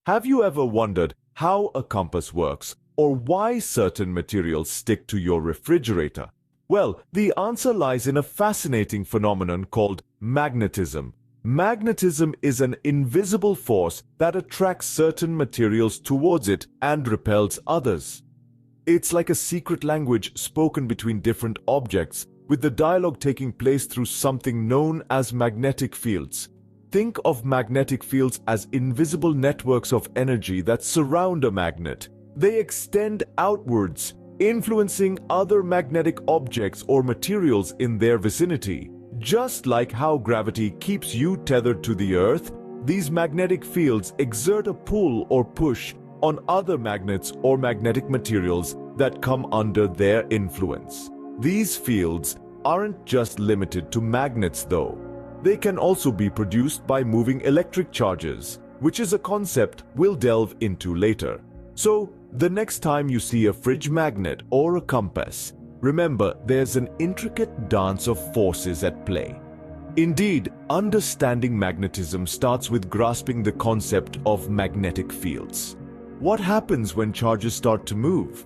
Have you ever wondered how a compass works or why certain materials stick to your refrigerator? Well, the answer lies in a fascinating phenomenon called magnetism. Magnetism is an invisible force that attracts certain materials towards it and repels others. It's like a secret language spoken between different objects, with the dialogue taking place through something known as magnetic fields. Think of magnetic fields as invisible networks of energy that surround a magnet. They extend outwards, influencing other magnetic objects or materials in their vicinity. Just like how gravity keeps you tethered to the Earth, these magnetic fields exert a pull or push on other magnets or magnetic materials that come under their influence. These fields aren't just limited to magnets though. They can also be produced by moving electric charges, which is a concept we'll delve into later. So, the next time you see a fridge magnet or a compass, remember there's an intricate dance of forces at play. Indeed, understanding magnetism starts with grasping the concept of magnetic fields. What happens when charges start to move?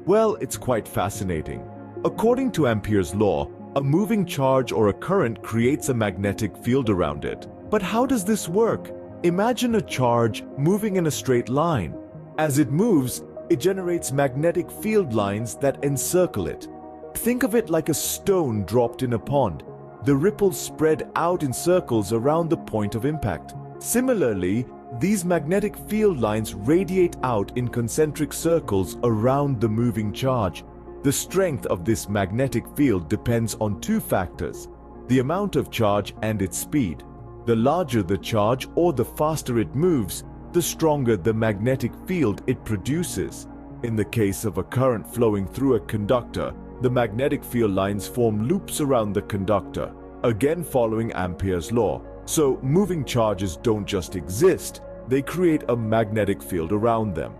Well, it's quite fascinating. According to Ampere's law, a moving charge or a current creates a magnetic field around it. But how does this work? Imagine a charge moving in a straight line. As it moves, it generates magnetic field lines that encircle it. Think of it like a stone dropped in a pond. The ripples spread out in circles around the point of impact. Similarly, these magnetic field lines radiate out in concentric circles around the moving charge. The strength of this magnetic field depends on two factors: the amount of charge and its speed. The larger the charge or the faster it moves, the stronger the magnetic field it produces. In the case of a current flowing through a conductor, the magnetic field lines form loops around the conductor, again following Ampere's law. So, moving charges don't just exist, they create a magnetic field around them.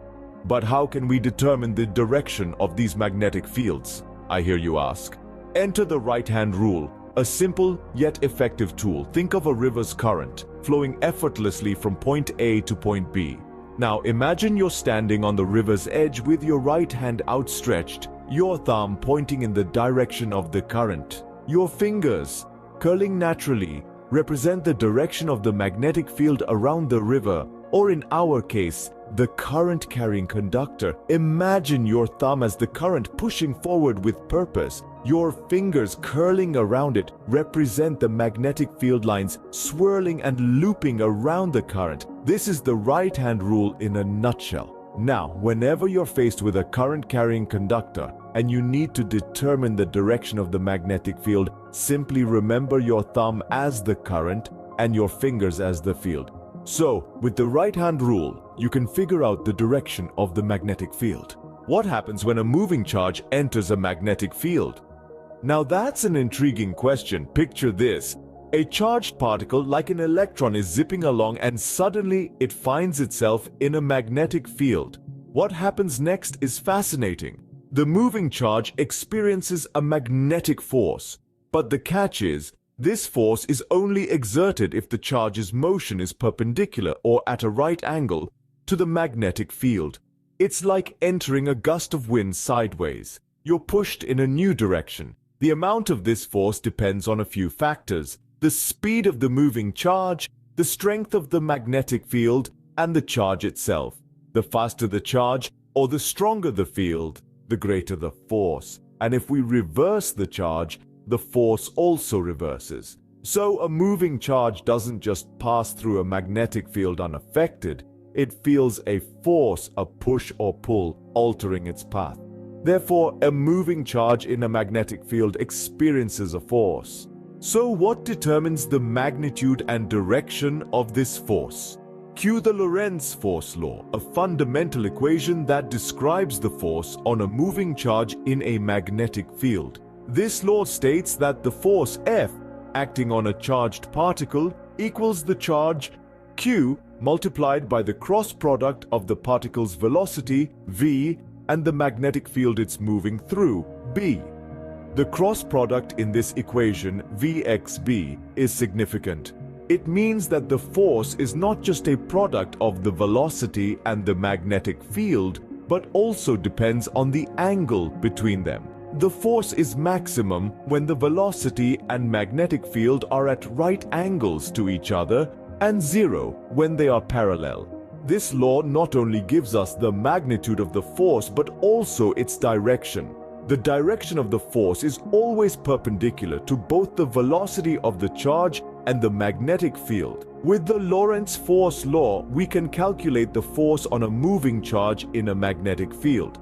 But how can we determine the direction of these magnetic fields? I hear you ask. Enter the right-hand rule, a simple yet effective tool. Think of a river's current, flowing effortlessly from point A to point B. Now imagine you're standing on the river's edge with your right hand outstretched, your thumb pointing in the direction of the current. Your fingers, curling naturally, represent the direction of the magnetic field around the river, or in our case, the current-carrying conductor. Imagine your thumb as the current pushing forward with purpose. Your fingers curling around it represent the magnetic field lines swirling and looping around the current. This is the right-hand rule in a nutshell. Now, whenever you're faced with a current-carrying conductor and you need to determine the direction of the magnetic field, simply remember your thumb as the current and your fingers as the field. So, with the right-hand rule, you can figure out the direction of the magnetic field. What happens when a moving charge enters a magnetic field? Now that's an intriguing question. Picture this. A charged particle like an electron is zipping along and suddenly it finds itself in a magnetic field. What happens next is fascinating. The moving charge experiences a magnetic force. But the catch is, this force is only exerted if the charge's motion is perpendicular or at a right angle to the magnetic field. It's like entering a gust of wind sideways. You're pushed in a new direction. The amount of this force depends on a few factors: the speed of the moving charge, the strength of the magnetic field, and the charge itself. The faster the charge, or the stronger the field, the greater the force. And if we reverse the charge, the force also reverses. So a moving charge doesn't just pass through a magnetic field unaffected. It feels a force, a push or pull, altering its path. Therefore, a moving charge in a magnetic field experiences a force. So what determines the magnitude and direction of this force? Cue the Lorentz force law, a fundamental equation that describes the force on a moving charge in a magnetic field. This law states that the force F acting on a charged particle equals the charge Q multiplied by the cross product of the particle's velocity v and the magnetic field it's moving through, B. The cross product in this equation, Vxb, is significant. It means that the force is not just a product of the velocity and the magnetic field, but also depends on the angle between them. The force is maximum when the velocity and magnetic field are at right angles to each other, and zero when they are parallel. This law not only gives us the magnitude of the force but also its direction. The direction of the force is always perpendicular to both the velocity of the charge and the magnetic field. With the Lorentz force law, we can calculate the force on a moving charge in a magnetic field.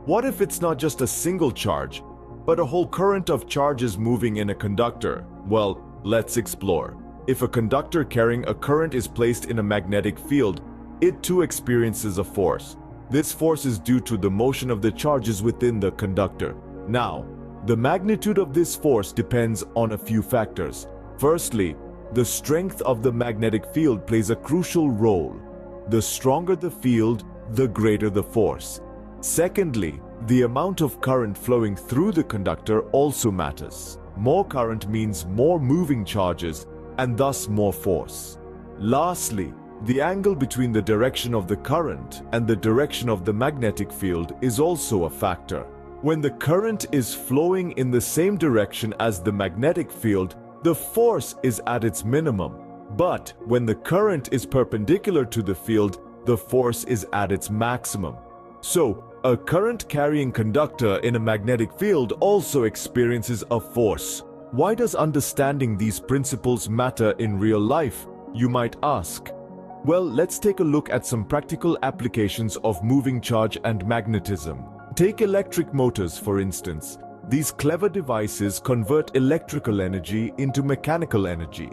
What if it's not just a single charge, but a whole current of charges moving in a conductor? Well, let's explore. If a conductor carrying a current is placed in a magnetic field, it too experiences a force. This force is due to the motion of the charges within the conductor. Now, the magnitude of this force depends on a few factors. Firstly, the strength of the magnetic field plays a crucial role. The stronger the field, the greater the force. Secondly, the amount of current flowing through the conductor also matters. More current means more moving charges and thus more force. Lastly, the angle between the direction of the current and the direction of the magnetic field is also a factor. When the current is flowing in the same direction as the magnetic field, the force is at its minimum. But when the current is perpendicular to the field, the force is at its maximum. So, a current-carrying conductor in a magnetic field also experiences a force. Why does understanding these principles matter in real life, you might ask? Well, let's take a look at some practical applications of moving charge and magnetism. Take electric motors, for instance. These clever devices convert electrical energy into mechanical energy.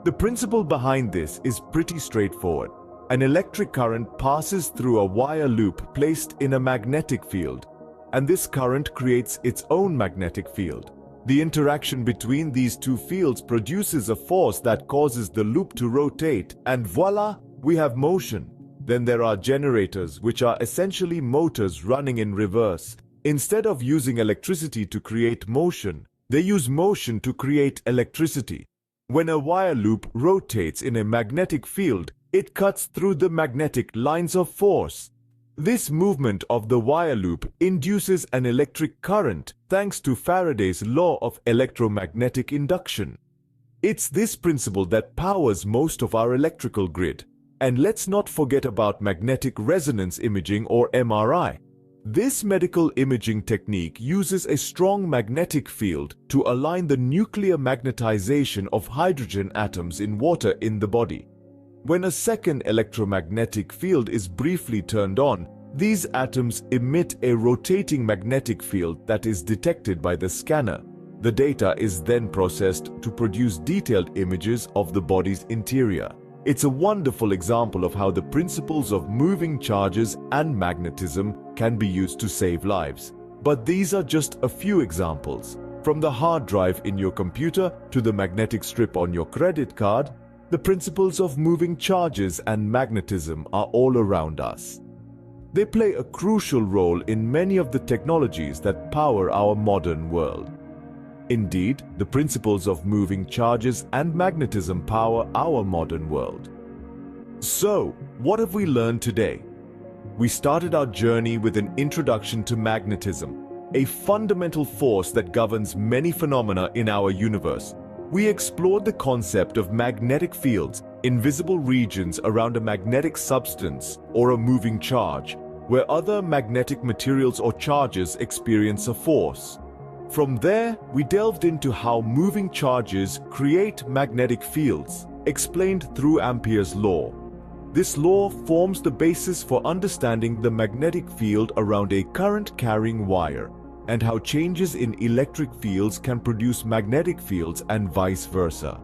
The principle behind this is pretty straightforward. An electric current passes through a wire loop placed in a magnetic field, and this current creates its own magnetic field. The interaction between these two fields produces a force that causes the loop to rotate, and voila, we have motion. Then there are generators, which are essentially motors running in reverse. Instead of using electricity to create motion, they use motion to create electricity. When a wire loop rotates in a magnetic field, it cuts through the magnetic lines of force. This movement of the wire loop induces an electric current thanks to Faraday's law of electromagnetic induction. It's this principle that powers most of our electrical grid. And let's not forget about magnetic resonance imaging, or MRI. This medical imaging technique uses a strong magnetic field to align the nuclear magnetization of hydrogen atoms in water in the body. When a second electromagnetic field is briefly turned on, these atoms emit a rotating magnetic field that is detected by the scanner. The data is then processed to produce detailed images of the body's interior. It's a wonderful example of how the principles of moving charges and magnetism can be used to save lives. But these are just a few examples. From the hard drive in your computer to the magnetic strip on your credit card, the principles of moving charges and magnetism are all around us. They play a crucial role in many of the technologies that power our modern world. Indeed, the principles of moving charges and magnetism power our modern world. So, what have we learned today? We started our journey with an introduction to magnetism, a fundamental force that governs many phenomena in our universe. We explored the concept of magnetic fields, invisible regions around a magnetic substance or a moving charge, where other magnetic materials or charges experience a force. From there, we delved into how moving charges create magnetic fields, explained through Ampere's law. This law forms the basis for understanding the magnetic field around a current-carrying wire, and how changes in electric fields can produce magnetic fields and vice versa.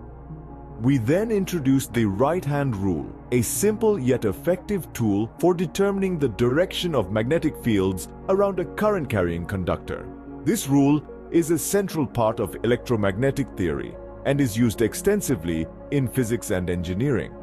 We then introduced the right-hand rule, a simple yet effective tool for determining the direction of magnetic fields around a current-carrying conductor. This rule is a central part of electromagnetic theory and is used extensively in physics and engineering.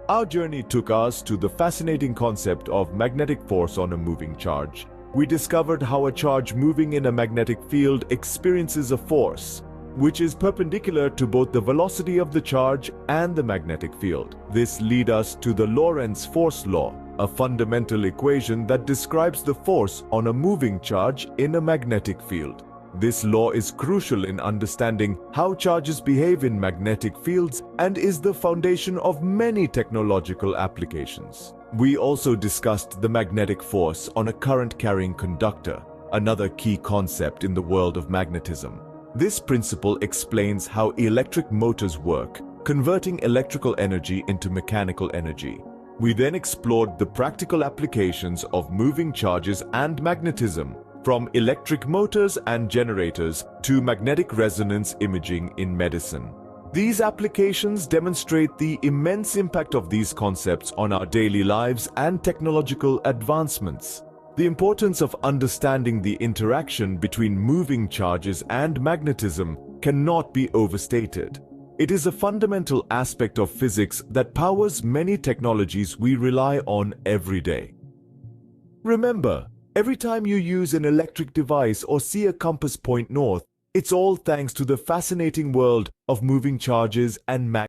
Our journey took us to the fascinating concept of magnetic force on a moving charge. We discovered how a charge moving in a magnetic field experiences a force. which is perpendicular to both the velocity of the charge and the magnetic field. This leads us to the Lorentz force law, a fundamental equation that describes the force on a moving charge in a magnetic field. This law is crucial in understanding how charges behave in magnetic fields and is the foundation of many technological applications. We also discussed the magnetic force on a current-carrying conductor, another key concept in the world of magnetism. This principle explains how electric motors work, converting electrical energy into mechanical energy. We then explored the practical applications of moving charges and magnetism, from electric motors and generators to magnetic resonance imaging in medicine. These applications demonstrate the immense impact of these concepts on our daily lives and technological advancements. The importance of understanding the interaction between moving charges and magnetism cannot be overstated. It is a fundamental aspect of physics that powers many technologies we rely on every day. Remember, every time you use an electric device or see a compass point north, it's all thanks to the fascinating world of moving charges and